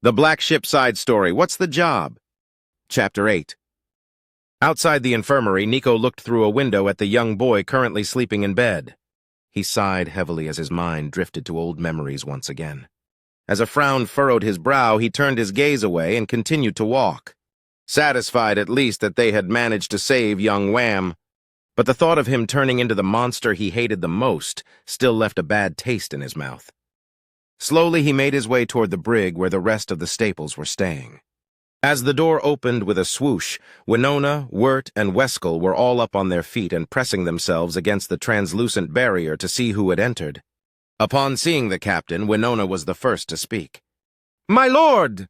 The Black Ship Side Story. What's the job? Chapter 8. Outside the infirmary, Nico looked through a window at the young boy currently sleeping in bed. He sighed heavily as his mind drifted to old memories once again. As a frown furrowed his brow, he turned his gaze away and continued to walk, satisfied at least that they had managed to save young Wham. But the thought of him turning into the monster he hated the most still left a bad taste in his mouth. Slowly he made his way toward the brig where the rest of the Staples were staying. As the door opened with a swoosh, Winona, Wirt, and Weskel were all up on their feet and pressing themselves against the translucent barrier to see who had entered. Upon seeing the captain, Winona was the first to speak. "My lord!"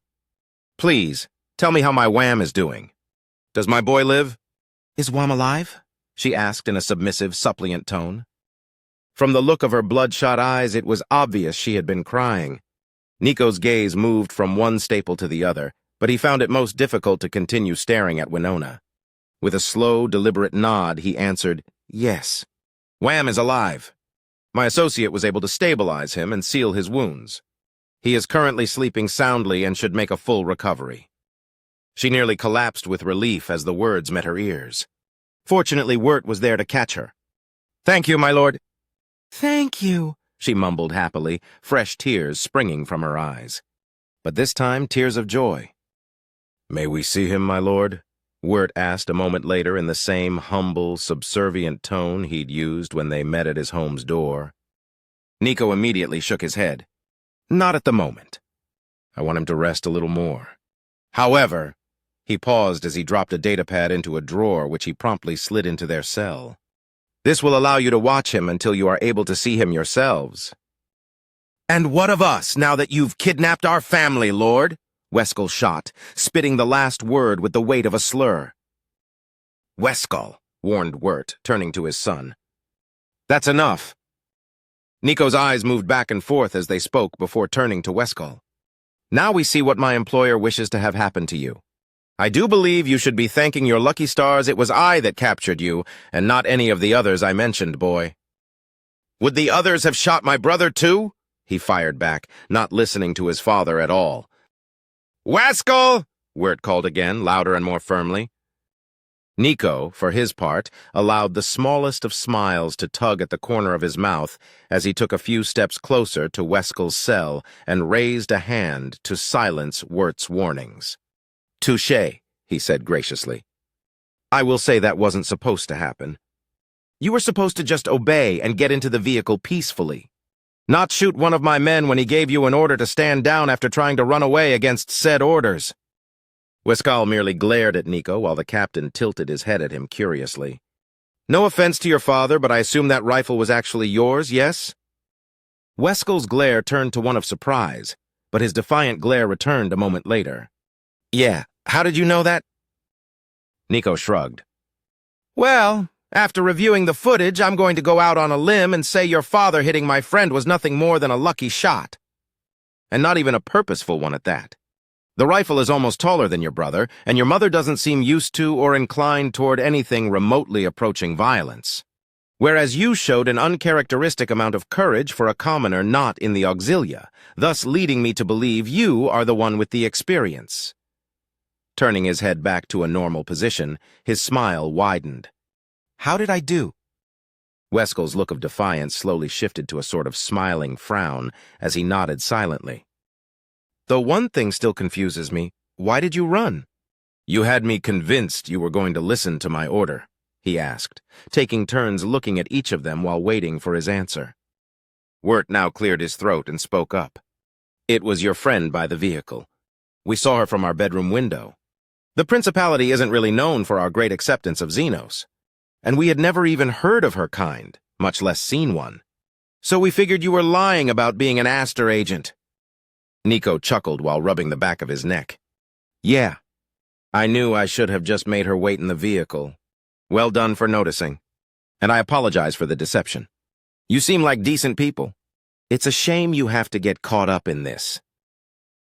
"Please, tell me how my Wham is doing. Does my boy live?" "Is Wham alive?" she asked in a submissive, suppliant tone. From the look of her bloodshot eyes, it was obvious she had been crying. Nico's gaze moved from one Staple to the other, but he found it most difficult to continue staring at Winona. With a slow, deliberate nod, he answered, "Yes. Wham is alive. My associate was able to stabilize him and seal his wounds. He is currently sleeping soundly and should make a full recovery." She nearly collapsed with relief as the words met her ears. Fortunately, Wirt was there to catch her. "Thank you, my lord." "Thank you," she mumbled happily, fresh tears springing from her eyes. But this time, tears of joy. "May we see him, my lord?" Wirt asked a moment later in the same humble, subservient tone he'd used when they met at his home's door. Nico immediately shook his head. "Not at the moment. I want him to rest a little more. However," he paused as he dropped a datapad into a drawer which he promptly slid into their cell. "This will allow you to watch him until you are able to see him yourselves." "And what of us, now that you've kidnapped our family, Lord?" Weskel shot, spitting the last word with the weight of a slur. "Weskel," warned Wirt, turning to his son. "That's enough." Nico's eyes moved back and forth as they spoke before turning to Weskel. "Now we see what my employer wishes to have happen to you. I do believe you should be thanking your lucky stars it was I that captured you, and not any of the others I mentioned, boy." "Would the others have shot my brother too?" he fired back, not listening to his father at all. "Weskel!" Wirt called again, louder and more firmly. Nico, for his part, allowed the smallest of smiles to tug at the corner of his mouth as he took a few steps closer to Weskel's cell and raised a hand to silence Wirt's warnings. "Touché," he said graciously. "I will say that wasn't supposed to happen. You were supposed to just obey and get into the vehicle peacefully. Not shoot one of my men when he gave you an order to stand down after trying to run away against said orders." Weskel merely glared at Nico while the captain tilted his head at him curiously. "No offense to your father, but I assume that rifle was actually yours, yes?" Weskel's glare turned to one of surprise, but his defiant glare returned a moment later. "Yeah. How did you know that?" Nico shrugged. "Well, after reviewing the footage, I'm going to go out on a limb and say your father hitting my friend was nothing more than a lucky shot. And not even a purposeful one at that. The rifle is almost taller than your brother, and your mother doesn't seem used to or inclined toward anything remotely approaching violence. Whereas you showed an uncharacteristic amount of courage for a commoner not in the auxilia, thus leading me to believe you are the one with the experience." Turning his head back to a normal position, his smile widened. "How did I do?" Weskel's look of defiance slowly shifted to a sort of smiling frown as he nodded silently. "Though one thing still confuses me. Why did you run?" "You had me convinced you were going to listen to my order," he asked, taking turns looking at each of them while waiting for his answer. Wirt now cleared his throat and spoke up. "It was your friend by the vehicle. We saw her from our bedroom window. The Principality isn't really known for our great acceptance of Xenos, and we had never even heard of her kind, much less seen one. So we figured you were lying about being an Aster agent." Nico chuckled while rubbing the back of his neck. "Yeah, I knew I should have just made her wait in the vehicle. Well done for noticing. And I apologize for the deception. You seem like decent people. It's a shame you have to get caught up in this."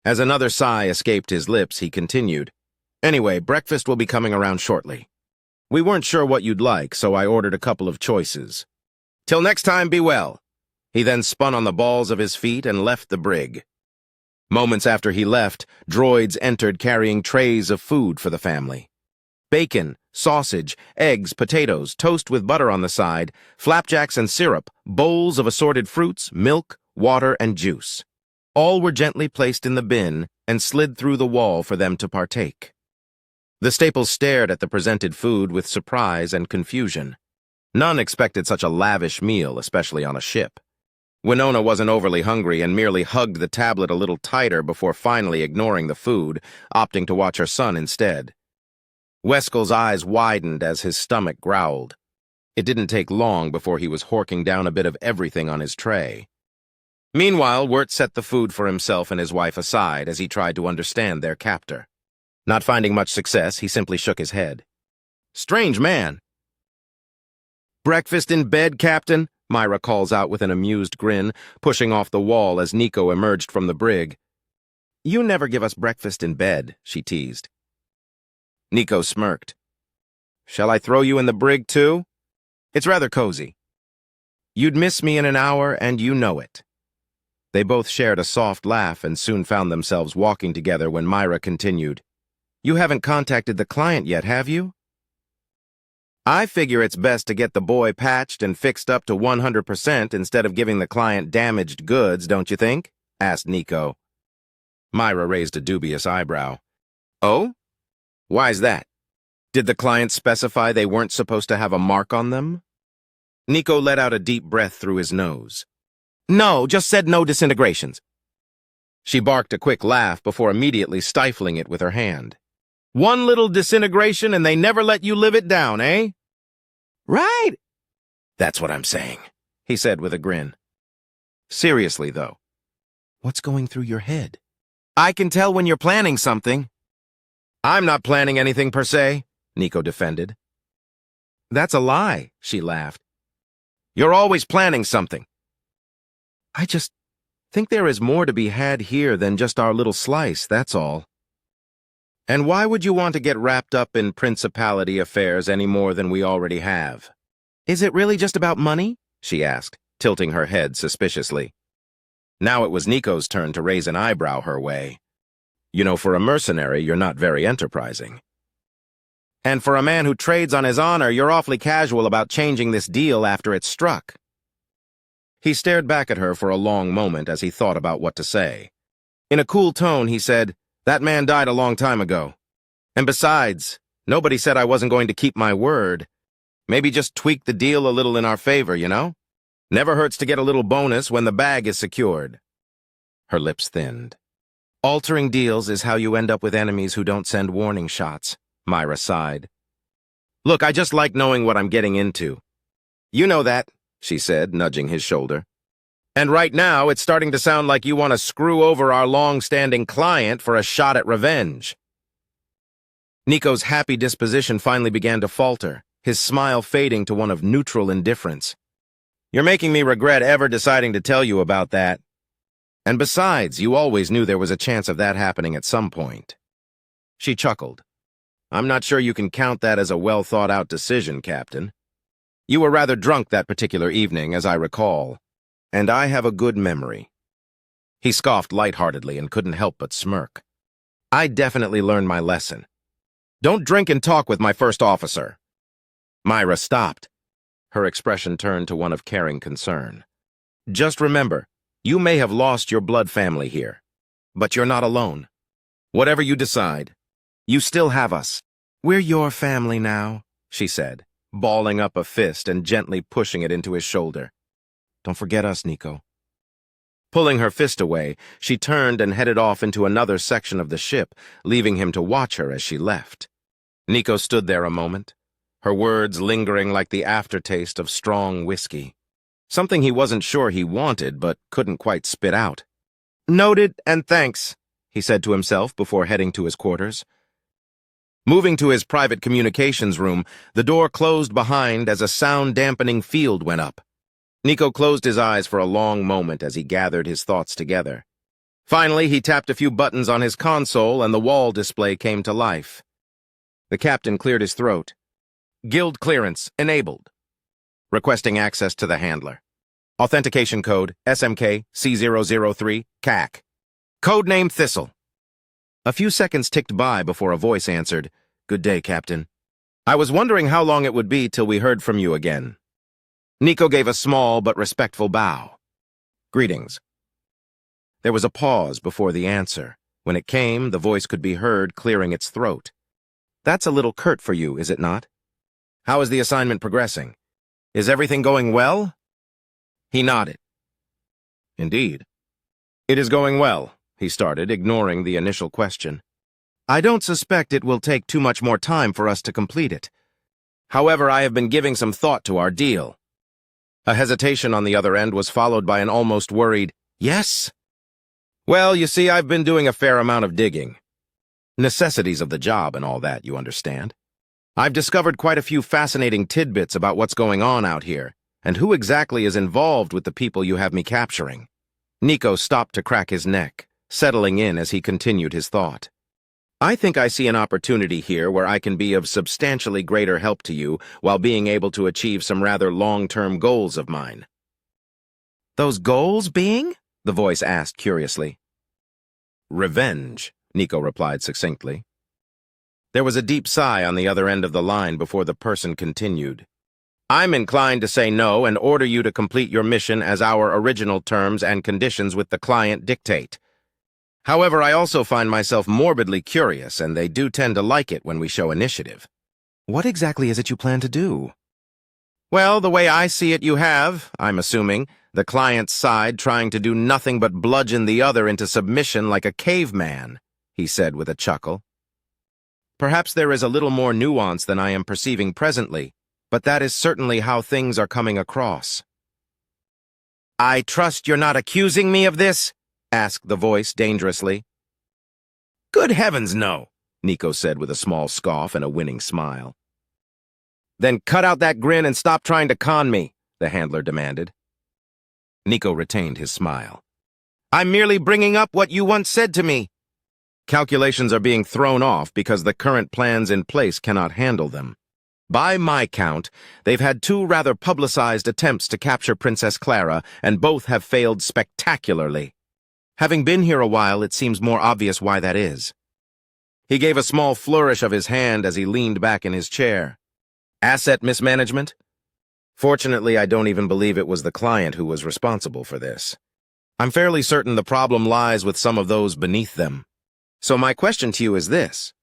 As another sigh escaped his lips, he continued, "Anyway, breakfast will be coming around shortly. We weren't sure what you'd like, so I ordered a couple of choices. Till next time, be well." He then spun on the balls of his feet and left the brig. Moments after he left, droids entered carrying trays of food for the family. Bacon, sausage, eggs, potatoes, toast with butter on the side, flapjacks and syrup, bowls of assorted fruits, milk, water, and juice. All were gently placed in the bin and slid through the wall for them to partake. The Staples stared at the presented food with surprise and confusion. None expected such a lavish meal, especially on a ship. Winona wasn't overly hungry and merely hugged the tablet a little tighter before finally ignoring the food, opting to watch her son instead. Weskel's eyes widened as his stomach growled. It didn't take long before he was horking down a bit of everything on his tray. Meanwhile, Wirt set the food for himself and his wife aside as he tried to understand their captor. Not finding much success, he simply shook his head. "Strange man." "Breakfast in bed, Captain?" Myra calls out with an amused grin, pushing off the wall as Nico emerged from the brig. "You never give us breakfast in bed," she teased. Nico smirked. "Shall I throw you in the brig, too? It's rather cozy. You'd miss me in an hour, and you know it." They both shared a soft laugh and soon found themselves walking together when Myra continued, "You haven't contacted the client yet, have you?" "I figure it's best to get the boy patched and fixed up to 100% instead of giving the client damaged goods, don't you think?" asked Nico. Myra raised a dubious eyebrow. "Oh? Why's that? Did the client specify they weren't supposed to have a mark on them?" Nico let out a deep breath through his nose. "No, just said no disintegrations." She barked a quick laugh before immediately stifling it with her hand. "One little disintegration and they never let you live it down, eh?" "Right." "That's what I'm saying," he said with a grin. "Seriously, though, what's going through your head?" "I can tell when you're planning something." "I'm not planning anything per se," Nico defended. "That's a lie," she laughed. "You're always planning something." "I just think there is more to be had here than just our little slice, that's all." "And why would you want to get wrapped up in principality affairs any more than we already have?" "Is it really just about money?" she asked, tilting her head suspiciously. Now it was Nico's turn to raise an eyebrow her way. "You know, for a mercenary, you're not very enterprising. And for a man who trades on his honor, you're awfully casual about changing this deal after it's struck." He stared back at her for a long moment as he thought about what to say. In a cool tone, he said, "That man died a long time ago. And besides, nobody said I wasn't going to keep my word. Maybe just tweak the deal a little in our favor, you know? Never hurts to get a little bonus when the bag is secured." Her lips thinned. "Altering deals is how you end up with enemies who don't send warning shots," Myra sighed. "Look, I just like knowing what I'm getting into." "You know that," she said, nudging his shoulder. "And right now, it's starting to sound like you want to screw over our long-standing client for a shot at revenge." Nico's happy disposition finally began to falter, his smile fading to one of neutral indifference. "You're making me regret ever deciding to tell you about that. And besides, you always knew there was a chance of that happening at some point." She chuckled. "I'm not sure you can count that as a well-thought-out decision, Captain. You were rather drunk that particular evening, as I recall, and I have a good memory." He scoffed lightheartedly and couldn't help but smirk. "I definitely learned my lesson. Don't drink and talk with my first officer." Myra stopped. Her expression turned to one of caring concern. "Just remember, you may have lost your blood family here, but you're not alone. Whatever you decide, you still have us." "We're your family now," she said, balling up a fist and gently pushing it into his shoulder. "Don't forget us, Nico." Pulling her fist away, she turned and headed off into another section of the ship, leaving him to watch her as she left. Nico stood there a moment, her words lingering like the aftertaste of strong whiskey. Something he wasn't sure he wanted, but couldn't quite spit out. "Noted, and thanks," he said to himself before heading to his quarters. Moving to his private communications room, the door closed behind as a sound-dampening field went up. Nico closed his eyes for a long moment as he gathered his thoughts together. Finally, he tapped a few buttons on his console and the wall display came to life. The captain cleared his throat. "Guild clearance enabled. Requesting access to the handler. Authentication code SMK C003 CAC. Codename Thistle. A few seconds ticked by before a voice answered, "Good day, Captain. I was wondering how long it would be till we heard from you again." Nico gave a small but respectful bow. "Greetings." There was a pause before the answer. When it came, the voice could be heard clearing its throat. "That's a little curt for you, is it not? How is the assignment progressing? Is everything going well?" He nodded. "Indeed. It is going well," he started, ignoring the initial question. "I don't suspect it will take too much more time for us to complete it. However, I have been giving some thought to our deal." A hesitation on the other end was followed by an almost worried, "Yes?" "Well, you see, I've been doing a fair amount of digging. Necessities of the job and all that, you understand. I've discovered quite a few fascinating tidbits about what's going on out here, and who exactly is involved with the people you have me capturing." Nico stopped to crack his neck, settling in as he continued his thought. "I think I see an opportunity here where I can be of substantially greater help to you while being able to achieve some rather long-term goals of mine." "Those goals being?" the voice asked curiously. "Revenge," Nico replied succinctly. There was a deep sigh on the other end of the line before the person continued. "I'm inclined to say no and order you to complete your mission as our original terms and conditions with the client dictate. However, I also find myself morbidly curious, and they do tend to like it when we show initiative." "What exactly is it you plan to do?" "Well, the way I see it, you have, I'm assuming, the client's side trying to do nothing but bludgeon the other into submission like a caveman," he said with a chuckle. "Perhaps there is a little more nuance than I am perceiving presently, but that is certainly how things are coming across." "I trust you're not accusing me of this?" asked the voice dangerously. "Good heavens, no," Nico said with a small scoff and a winning smile. "Then cut out that grin and stop trying to con me," the handler demanded. Nico retained his smile. "I'm merely bringing up what you once said to me. Calculations are being thrown off because the current plans in place cannot handle them. By my count, they've had two rather publicized attempts to capture Princess Clara, and both have failed spectacularly. Having been here a while, it seems more obvious why that is." He gave a small flourish of his hand as he leaned back in his chair. "Asset mismanagement? Fortunately, I don't even believe it was the client who was responsible for this. I'm fairly certain the problem lies with some of those beneath them. So my question to you is this.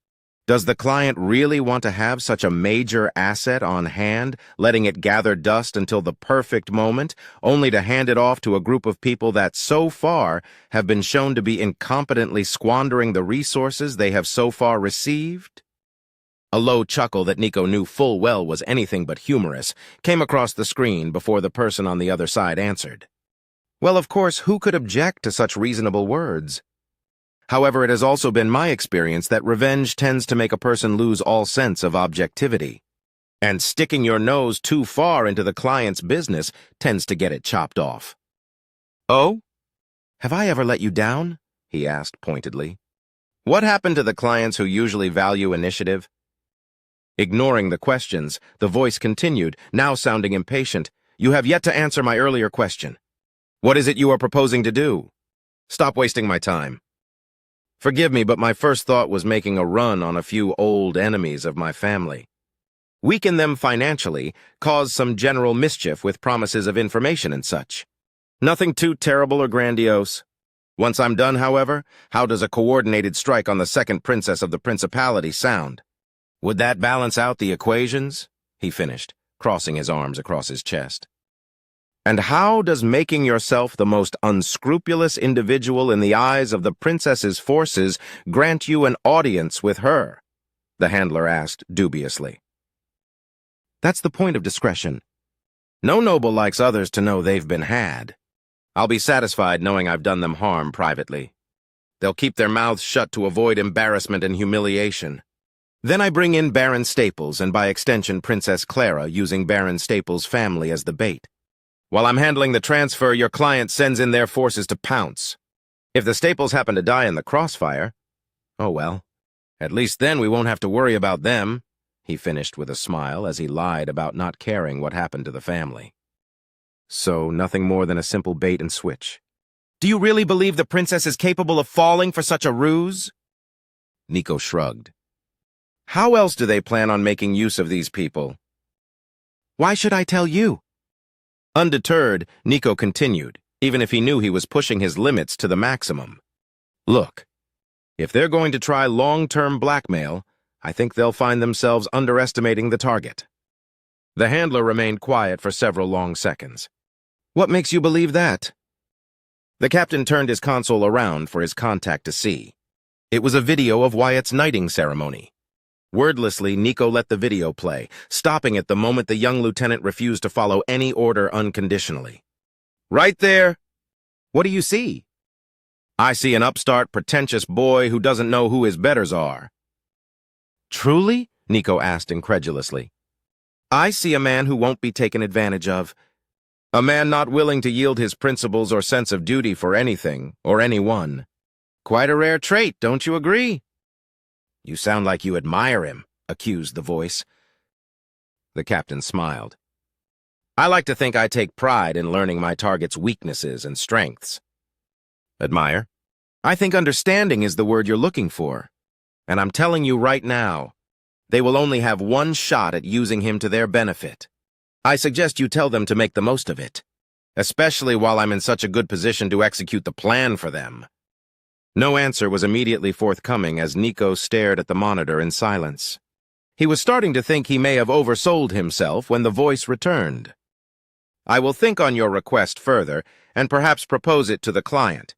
Does the client really want to have such a major asset on hand, letting it gather dust until the perfect moment, only to hand it off to a group of people that, so far, have been shown to be incompetently squandering the resources they have so far received?" A low chuckle that Nico knew full well was anything but humorous came across the screen before the person on the other side answered. "Well, of course, who could object to such reasonable words? However, it has also been my experience that revenge tends to make a person lose all sense of objectivity. And sticking your nose too far into the client's business tends to get it chopped off." "Oh? Have I ever let you down?" he asked pointedly. "What happened to the clients who usually value initiative?" Ignoring the questions, the voice continued, now sounding impatient. "You have yet to answer my earlier question. What is it you are proposing to do? Stop wasting my time. Forgive me, but my first thought was making a run on a few old enemies of my family. Weaken them financially, cause some general mischief with promises of information and such. Nothing too terrible or grandiose. Once I'm done, however, how does a coordinated strike on the second princess of the principality sound? Would that balance out the equations?" he finished, crossing his arms across his chest. "And how does making yourself the most unscrupulous individual in the eyes of the princess's forces grant you an audience with her?" the handler asked dubiously. "That's the point of discretion. No noble likes others to know they've been had. I'll be satisfied knowing I've done them harm privately. They'll keep their mouths shut to avoid embarrassment and humiliation. Then I bring in Baron Staples and by extension Princess Clara, using Baron Staples' family as the bait. While I'm handling the transfer, your client sends in their forces to pounce. If the Staples happen to die in the crossfire, oh well, at least then we won't have to worry about them," he finished with a smile as he lied about not caring what happened to the family. "So nothing more than a simple bait and switch. Do you really believe the princess is capable of falling for such a ruse? Nico shrugged. How else do they plan on making use of these people? Why should I tell you? Undeterred, Nico continued, even if he knew he was pushing his limits to the maximum. Look, if they're going to try long-term blackmail, I think they'll find themselves underestimating the target. The handler remained quiet for several long seconds. What makes you believe that? The captain turned his console around for his contact to see. It was a video of Wyatt's knighting ceremony. Wordlessly, Nico let the video play, stopping it the moment the young lieutenant refused to follow any order unconditionally. Right there. What do you see? I see an upstart, pretentious boy who doesn't know who his betters are. Truly? Nico asked incredulously. I see a man who won't be taken advantage of. A man not willing to yield his principles or sense of duty for anything or anyone. Quite a rare trait, don't you agree? You sound like you admire him, accused the voice. The captain smiled. I like to think I take pride in learning my target's weaknesses and strengths. Admire? I think understanding is the word you're looking for. And I'm telling you right now, they will only have one shot at using him to their benefit. I suggest you tell them to make the most of it, especially while I'm in such a good position to execute the plan for them. No answer was immediately forthcoming as Nico stared at the monitor in silence. He was starting to think he may have oversold himself when the voice returned. I will think on your request further and perhaps propose it to the client.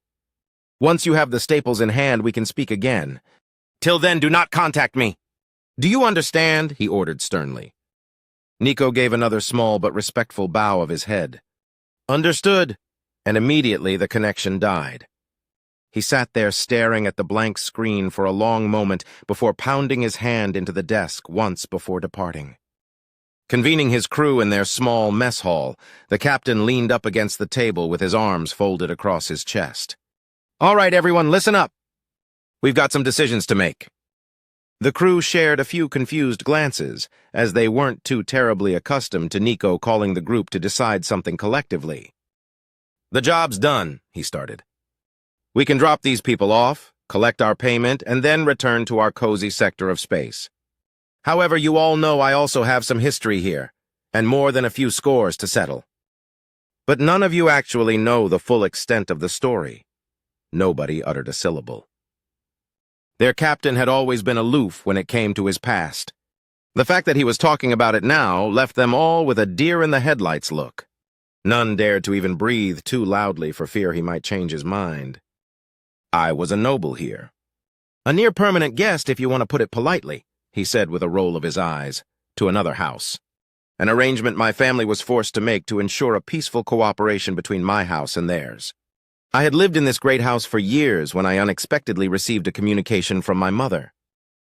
Once you have the staples in hand, we can speak again. Till then, do not contact me. Do you understand? He ordered sternly. Nico gave another small but respectful bow of his head. Understood, and immediately the connection died. He sat there staring at the blank screen for a long moment before pounding his hand into the desk once before departing. Convening his crew in their small mess hall, the captain leaned up against the table with his arms folded across his chest. All right, everyone, listen up. We've got some decisions to make. The crew shared a few confused glances, as they weren't too terribly accustomed to Nico calling the group to decide something collectively. The job's done, he started. We can drop these people off, collect our payment, and then return to our cozy sector of space. However, you all know I also have some history here, and more than a few scores to settle. But none of you actually know the full extent of the story. Nobody uttered a syllable. Their captain had always been aloof when it came to his past. The fact that he was talking about it now left them all with a deer-in-the-headlights look. None dared to even breathe too loudly for fear he might change his mind. I was a noble here. A near-permanent guest, if you want to put it politely, he said with a roll of his eyes, to another house. An arrangement my family was forced to make to ensure a peaceful cooperation between my house and theirs. I had lived in this great house for years when I unexpectedly received a communication from my mother.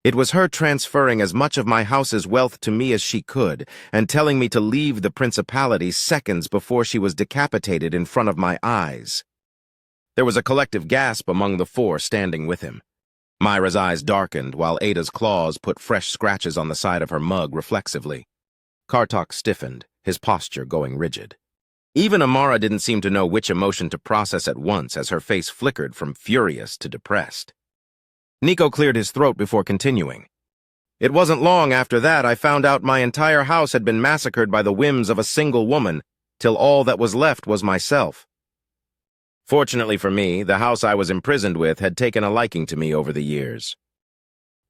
It was her transferring as much of my house's wealth to me as she could and telling me to leave the principality seconds before she was decapitated in front of my eyes. There was a collective gasp among the four standing with him. Myra's eyes darkened while Ada's claws put fresh scratches on the side of her mug reflexively. Kartok stiffened, his posture going rigid. Even Amara didn't seem to know which emotion to process at once as her face flickered from furious to depressed. Nico cleared his throat before continuing. It wasn't long after that I found out my entire house had been massacred by the whims of a single woman, till all that was left was myself. Fortunately for me, the house I was imprisoned with had taken a liking to me over the years.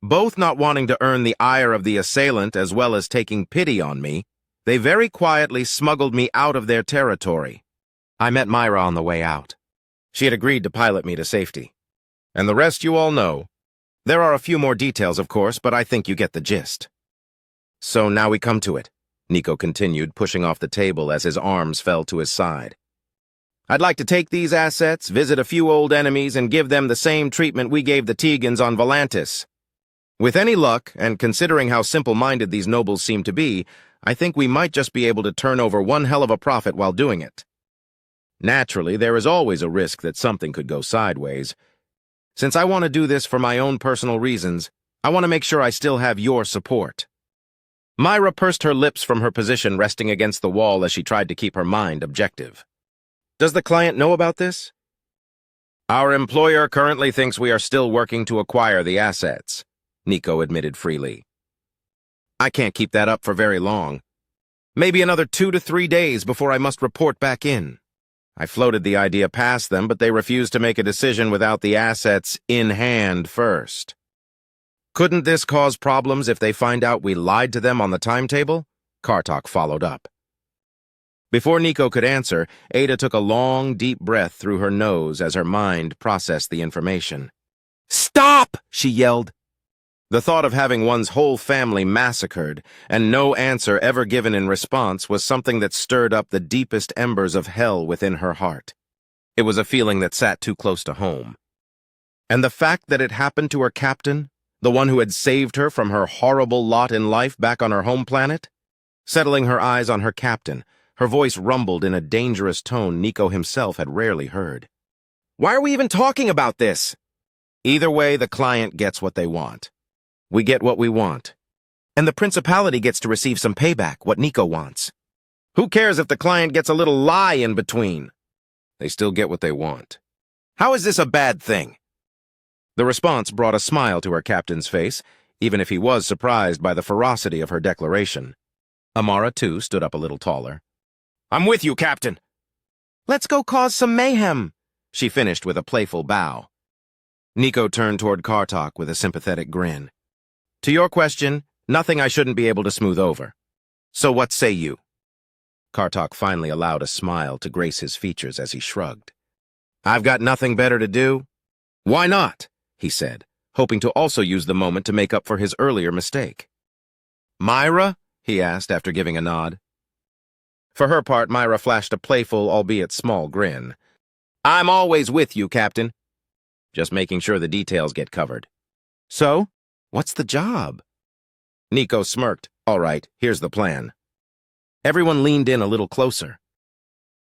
Both not wanting to earn the ire of the assailant as well as taking pity on me, they very quietly smuggled me out of their territory. I met Myra on the way out. She had agreed to pilot me to safety. And the rest you all know. There are a few more details, of course, but I think you get the gist. So now we come to it, Nico continued, pushing off the table as his arms fell to his side. I'd like to take these assets, visit a few old enemies, and give them the same treatment we gave the Tegans on Volantis. With any luck, and considering how simple-minded these nobles seem to be, I think we might just be able to turn over one hell of a profit while doing it. Naturally, there is always a risk that something could go sideways. Since I want to do this for my own personal reasons, I want to make sure I still have your support. Myra pursed her lips from her position resting against the wall as she tried to keep her mind objective. Does the client know about this? Our employer currently thinks we are still working to acquire the assets, Nico admitted freely. I can't keep that up for very long. Maybe another 2 to 3 days before I must report back in. I floated the idea past them, but they refused to make a decision without the assets in hand first. Couldn't this cause problems if they find out we lied to them on the timetable? Kartok followed up. Before Nico could answer, Ada took a long, deep breath through her nose as her mind processed the information. "Stop!" she yelled. The thought of having one's whole family massacred and no answer ever given in response was something that stirred up the deepest embers of hell within her heart. It was a feeling that sat too close to home. And the fact that it happened to her captain, the one who had saved her from her horrible lot in life back on her home planet? Settling her eyes on her captain, her voice rumbled in a dangerous tone Nico himself had rarely heard. "Why are we even talking about this?" "Either way, the client gets what they want. We get what we want. And the principality gets to receive some payback, what Nico wants. Who cares if the client gets a little lie in between? They still get what they want. How is this a bad thing?" The response brought a smile to her captain's face, even if he was surprised by the ferocity of her declaration. Amara, too, stood up a little taller. "I'm with you, Captain." "Let's go cause some mayhem," she finished with a playful bow. Nico turned toward Kartok with a sympathetic grin. "To your question, nothing I shouldn't be able to smooth over. So what say you?" Kartok finally allowed a smile to grace his features as he shrugged. "I've got nothing better to do." "Why not?" he said, hoping to also use the moment to make up for his earlier mistake. "Myra?" he asked after giving a nod. For her part, Myra flashed a playful, albeit small, grin. "I'm always with you, Captain. Just making sure the details get covered." "So, what's the job?" Nico smirked. "All right, here's the plan." Everyone leaned in a little closer.